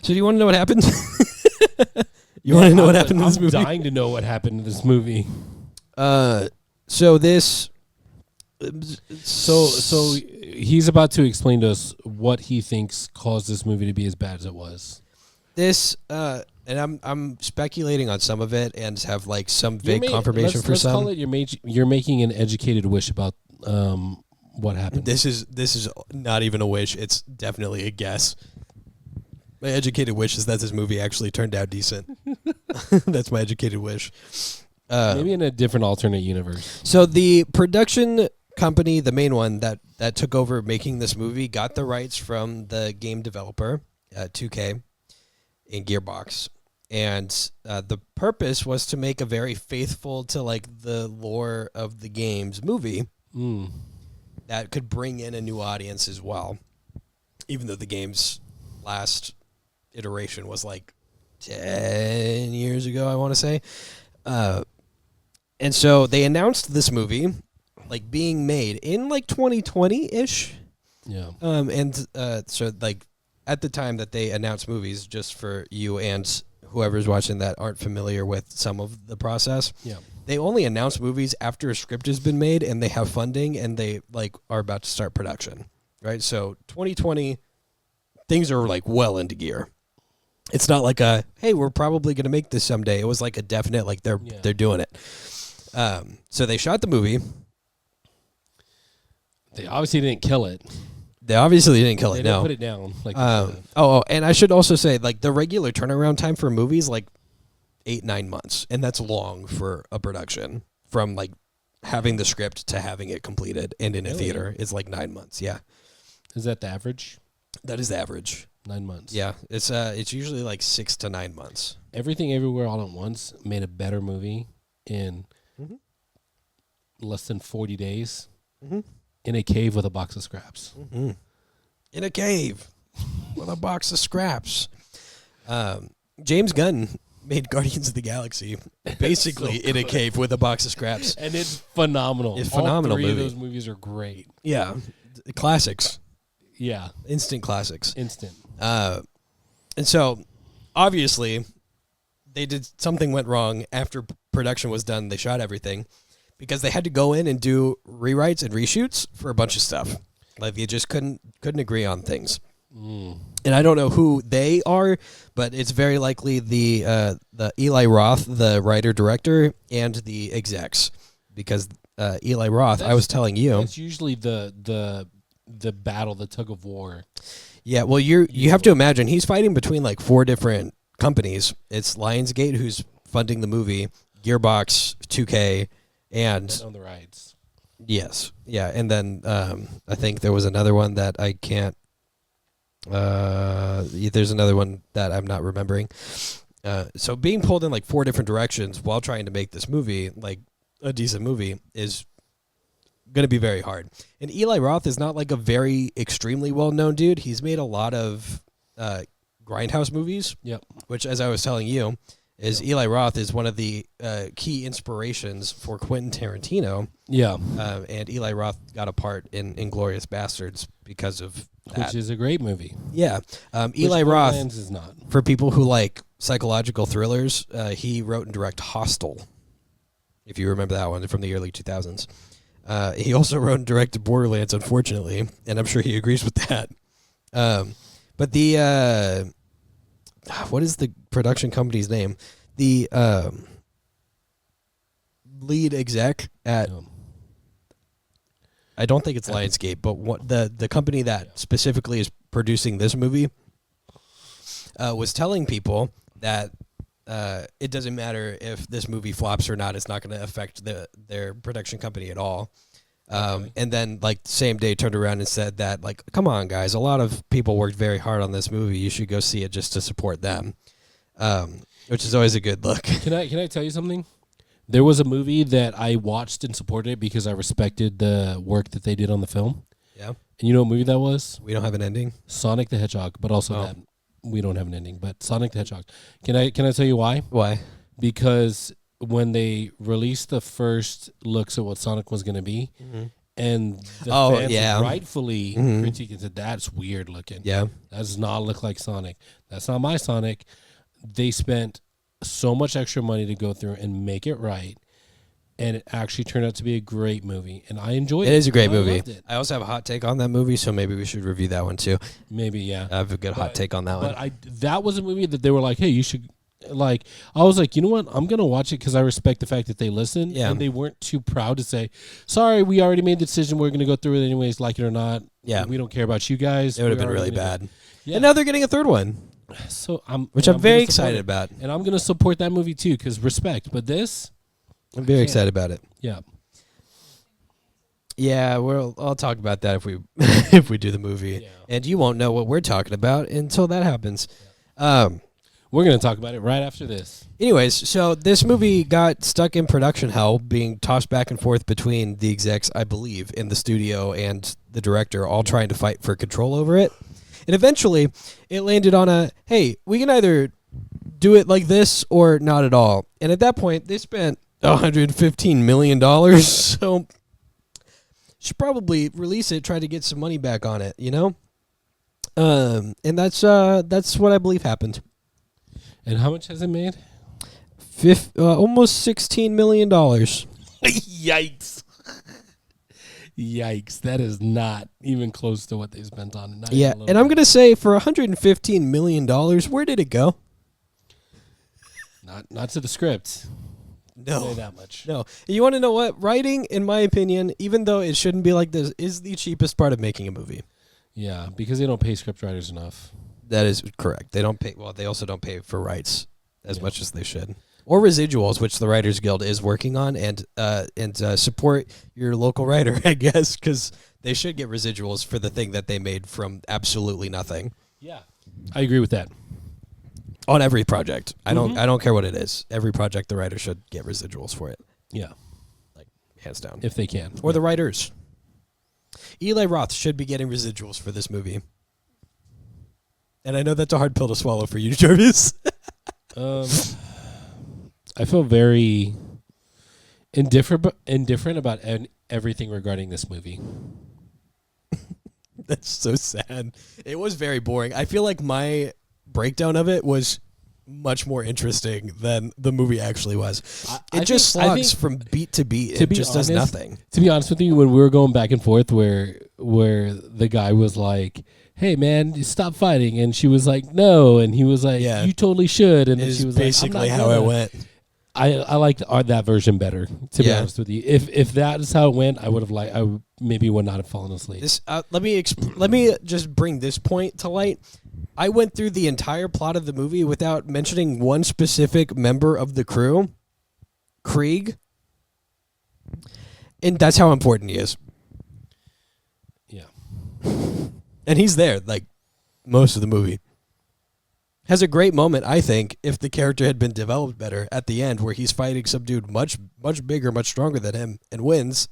So do you want to know what happened? You want to know what happened in this movie? I'm dying to know what happened in this movie. So this. So he's about to explain to us what he thinks caused this movie to be as bad as it was. This, and I'm speculating on some of it and have like some vague confirmation for some. Let's call it you're making an educated wish about what happened. This is not even a wish. It's definitely a guess. My educated wish is that this movie actually turned out decent. That's my educated wish. Maybe in a different alternate universe. So the production company, the main one that took over making this movie, got the rights from the game developer, 2K, in Gearbox. And the purpose was to make a very faithful to like the lore of the game's movie that could bring in a new audience as well. Even though the game's last iteration was like 10 years ago, I want to say. And so they announced this movie like being made in like 2020-ish. Yeah. So like at the time that they announced movies, just for you and whoever's watching that aren't familiar with some of the process. Yeah. They only announce movies after a script has been made and they have funding and they like are about to start production. Right? So 2020 things are like well into gear. It's not like a, hey, we're probably going to make this someday. It was like a definite, like they're doing it. So they shot the movie. They obviously didn't kill it. They obviously didn't kill it. They No, didn't put it down. Like and I should also say, like the regular turnaround time for a movie is like 8-9 months, and that's long for a production. From like having the script to having it completed and in a theater is like 9 months. Yeah, is that the average? That is the average. 9 months. Yeah, it's usually like 6 to 9 months. Everything Everywhere All at Once made a better movie in less than 40 days in a cave with a box of scraps. In a cave with a box of scraps. James Gunn made Guardians of the Galaxy basically in a cave with a box of scraps. And it's phenomenal. It's phenomenal. All three movie. of those movies are great. Yeah. Classics. Yeah. Instant classics. Instant. And so, obviously, something went wrong after production was done. They shot everything because they had to go in and do rewrites and reshoots for a bunch of stuff. Like they just couldn't agree on things. And I don't know who they are, but it's very likely the Eli Roth, the writer director, and the execs, because Eli Roth. I was telling you, it's usually the battle, the tug of war. Yeah, well, you have to imagine he's fighting between like 4 different companies. It's Lionsgate, who's funding the movie, Gearbox, 2K, and on the rides. Yes, yeah, and then I think there was another one that I can't. There's another one that I'm not remembering. So being pulled in like 4 different directions while trying to make this movie, like a decent movie, is going to be very hard. And Eli Roth is not like a very extremely well-known dude. He's made a lot of grindhouse movies. Yep. Which, as I was telling you, is Eli Roth is one of the key inspirations for Quentin Tarantino. Yeah. And Eli Roth got a part in Inglourious Bastards because of that. Which is a great movie. Yeah. Eli Roth, Borderlands is not. For people who like psychological thrillers, he wrote and directed Hostel, if you remember that one from the early 2000s. He also wrote and directed Borderlands, unfortunately, and I'm sure he agrees with that. But the what is the production company's name? The lead exec at I don't think it's Lionsgate, but what the company that specifically is producing this movie was telling people that it doesn't matter if this movie flops or not. It's not going to affect their production company at all. And then, like, the same day turned around and said that, like, come on, guys, a lot of people worked very hard on this movie. You should go see it just to support them, which is always a good look. Can I tell you something? There was a movie that I watched and supported it because I respected the work that they did on the film. Yeah. And you know what movie that was? We don't have an ending. Sonic the Hedgehog, but also that we don't have an ending. But Sonic the Hedgehog. Can I tell you why? Why? Because when they released the first looks at what Sonic was going to be, And the Oh, fans yeah. rightfully critiqued and said, that's weird looking. Yeah. That does not look like Sonic. That's not my Sonic. They spent so much extra money to go through and make it right. And it actually turned out to be a great movie. And I enjoyed it. It is a great I movie. loved it. I also have a hot take on that movie, so maybe we should review that one too. Maybe, yeah. I have a good hot take on that one. But that was a movie that they were like, hey, you should, like, I was like, you know what? I'm going to watch it because I respect the fact that they listened. Yeah. And they weren't too proud to say, sorry, we already made the decision. We're going to go through it anyways, like it or not. Yeah. We don't care about you guys. It would have been really bad. Yeah. And now they're getting a third one, So I'm very excited about. And I'm going to support that movie too because respect. But this, I'm very excited about it. yeah. Yeah, I'll talk about that if we if we do the movie, Yeah. and you won't know what we're talking about until that happens. We're going to talk about it right after this. Anyways, so this movie got stuck in production hell, being tossed back and forth between the execs, I believe, in the studio and the director, all trying to fight for control over it. And eventually, it landed on a, hey, we can either do it like this or not at all. And at that point, they spent $115 million, so should probably release it, try to get some money back on it, you know? And that's what I believe happened. And how much has it made? Almost $16 million. Yikes. Yikes. That is not even close to what they spent on it. Yeah, and I'm going to say for $115 million, where did it go? Not to the script. No. Say that much. No. You want to know what? Writing, in my opinion, even though it shouldn't be like this, is the cheapest part of making a movie. Yeah, because they don't pay script writers enough. That is correct. They don't pay. Well, they also don't pay for rights as much as they should, or residuals, which the Writers Guild is working on, and support your local writer, I guess, because they should get residuals for the thing that they made from absolutely nothing. Yeah, I agree with that. On every project, I don't care what it is. Every project, the writer should get residuals for it. Yeah, like hands down, if they can, or the writers. Eli Roth should be getting residuals for this movie. And I know that's a hard pill to swallow for you, Jarvis. I feel very indifferent about everything regarding this movie. That's so sad. It was very boring. I feel like my breakdown of it was much more interesting than the movie actually was. It just slugs from beat to beat. It just does nothing. To be honest with you, when we were going back and forth where the guy was like, hey, man, stop fighting. And she was like, no. And he was like, you totally should. And then she was basically like, how it went. I liked that version better, to be honest with you. If that is how it went, I would not have fallen asleep. Let me just bring this point to light. I went through the entire plot of the movie without mentioning one specific member of the crew, Krieg. And that's how important he is. Yeah. And he's there, like, most of the movie. Has a great moment, I think, if the character had been developed better at the end, where he's fighting some dude much, much bigger, much stronger than him, and wins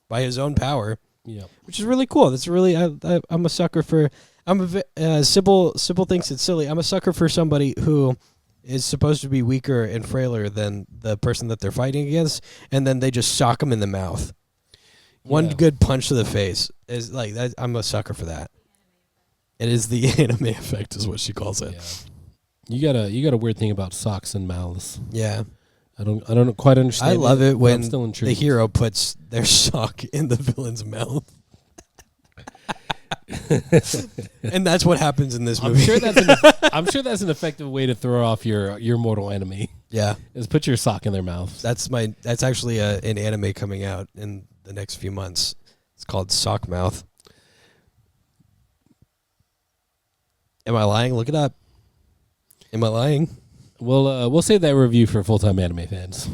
by his own power. Yeah. Which is really cool. That's really, I'm a sucker for, Sybil thinks it's silly. I'm a sucker for somebody who is supposed to be weaker and frailer than the person that they're fighting against, and then they just sock him in the mouth. One good punch to the face is like that. I'm a sucker for that. It is the anime effect, is what she calls it. Yeah. You got a weird thing about socks and mouths. Yeah. I don't quite understand. I love it when the hero puts their sock in the villain's mouth. And that's what happens in this movie. I'm sure that's an effective way to throw off your mortal enemy. Yeah. Is put your sock in their mouth. That's actually an anime coming out in the next few months. It's called Sock Mouth. Am I lying? Look it up. Am I lying? We'll save that review for full-time anime fans.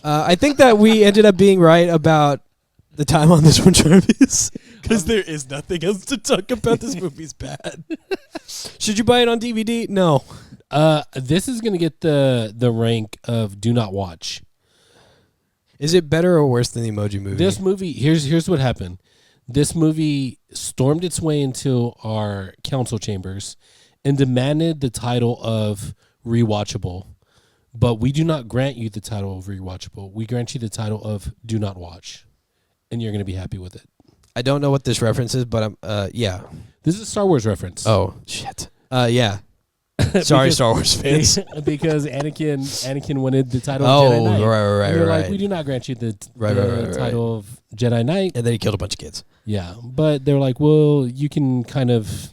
I think that we ended up being right about the time on this one, Jarvis, because there is nothing else to talk about. This movie's bad. Should you buy it on DVD? No. This is going to get the rank of do not watch. Is it better or worse than the Emoji Movie? This movie, here's what happened. This movie stormed its way into our council chambers and demanded the title of rewatchable. But we do not grant you the title of rewatchable. We grant you the title of do not watch. and you're going to be happy with it. I don't know what this reference is, but I'm yeah. This is a Star Wars reference. Oh shit. Yeah. Sorry, Star Wars fans. Because Anakin wanted the title Oh, of Jedi Knight. right. And they're Right. like, we do not grant you the Right. title of Jedi Knight. And then he killed a bunch of kids. Yeah, but they're like, well, you can kind of,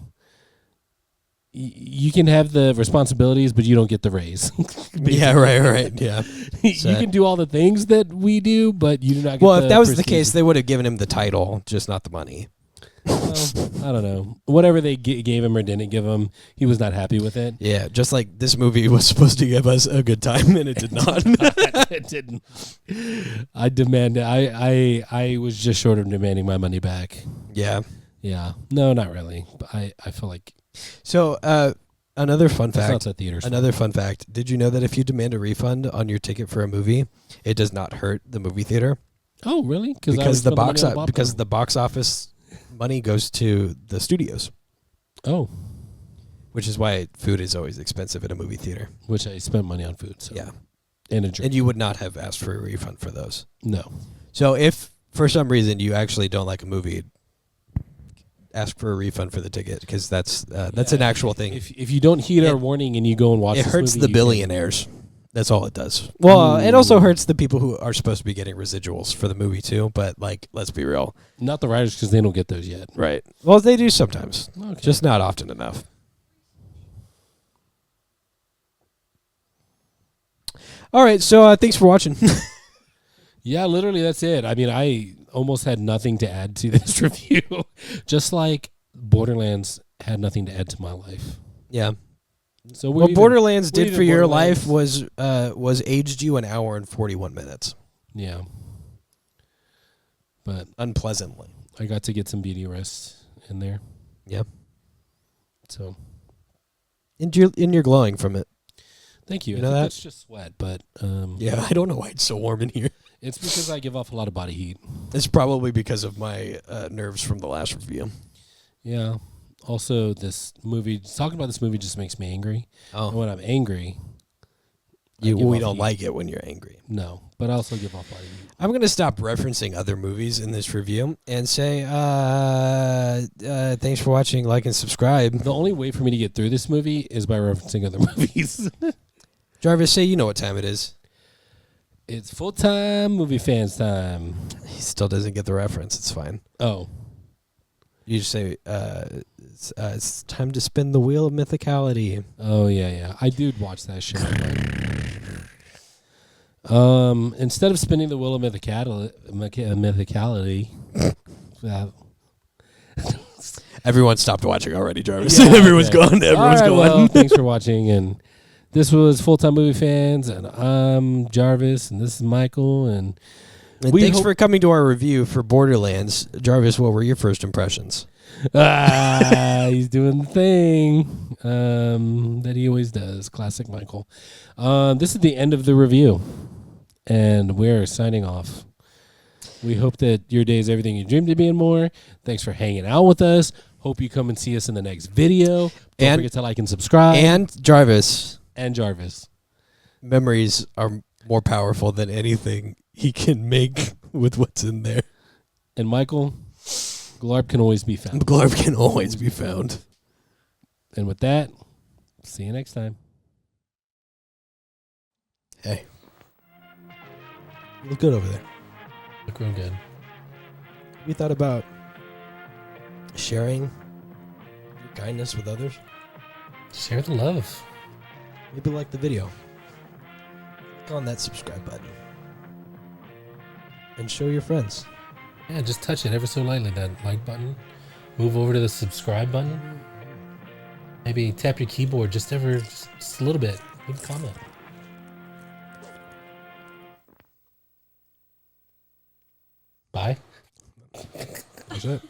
you can have the responsibilities, but you don't get the raise. Yeah, right. Yeah. You can do all the things that we do, but you do not get Well, if that was the prestige. case, they would have given him the title, just not the money. Well, I don't know. Whatever they gave him or didn't give him, he was not happy with it. Yeah, just like this movie was supposed to give us a good time, and it did not. It didn't. I was just short of demanding my money back. Yeah. Yeah. No, not really. But I feel like So, another fun it's not fact. the theater's Another fun fact. Did you know that if you demand a refund on your ticket for a movie, it does not hurt the movie theater? fault. Oh, really? Because the box office money goes to the studios, Oh, which is why food is always expensive at a movie theater. which I spent money on food. So Yeah. and a drink. And you would not have asked for a refund for those. No. So if for some reason you actually don't like a movie, ask for a refund for the ticket, because that's an actual thing. If you don't heed our warning and you go and watch It this hurts movie, the you billionaires. That's all it does. Well, it also hurts the people who are supposed to be getting residuals for the movie too. But like, let's be real. not the writers because they don't get those yet. Right. Well, they do sometimes, Okay. just not often enough. All right. So thanks for watching. Yeah, literally that's it. I mean, I almost had nothing to add to this review, just like Borderlands had nothing to add to my life. Yeah. So What Borderlands did even for your Borderlands. life was aged you an hour and 41 minutes. Yeah. But Unpleasantly. I got to get some beauty rest in there. Yeah. So And you're glowing from it. thank you. You I know think that? that's just sweat, but Yeah, I don't know why it's so warm in here. it's because I give off a lot of body heat. It's probably because of my nerves from the last review. Yeah. Also, talking about this movie just makes me angry. And when I'm angry, I give We off don't heat. like it when you're angry. No, but I also give off body heat. I'm going to stop referencing other movies in this review and say thanks for watching, like, and subscribe. The only way for me to get through this movie is by referencing other movies. Jarvis, say you know what time it is. It's full-time movie fans time. He still doesn't get the reference. It's fine. Oh. You just say it's time to spin the wheel of mythicality. Oh, yeah. I did watch that show. Instead of spinning the wheel of mythicality, Everyone stopped watching already, Jarvis. Yeah, Everyone's okay. gone. Everyone's All right, gone. well, thanks for watching. And this was Full-Time Movie Fans, and I'm Jarvis, and this is Michael. And And thanks for coming to our review for Borderlands. Jarvis, what were your first impressions? he's doing the thing that he always does. Classic Michael. This is the end of the review, and we're signing off. We hope that your day is everything you dreamed of being more. Thanks for hanging out with us. Hope you come and see us in the next video. Don't forget to like and subscribe. And Jarvis. Memories are more powerful than anything he can make with what's in there. And Michael, Glarb can always be found. Glarb can always be found. And with that, see you next time. Hey. You look good over there. Look real good. We thought about sharing your kindness with others. Share the love. Maybe like the video. Click on that subscribe button. And show your friends. Yeah, just touch it ever so lightly, that like button. Move over to the subscribe button. Maybe tap your keyboard just a little bit. Leave a comment. Bye. That's it.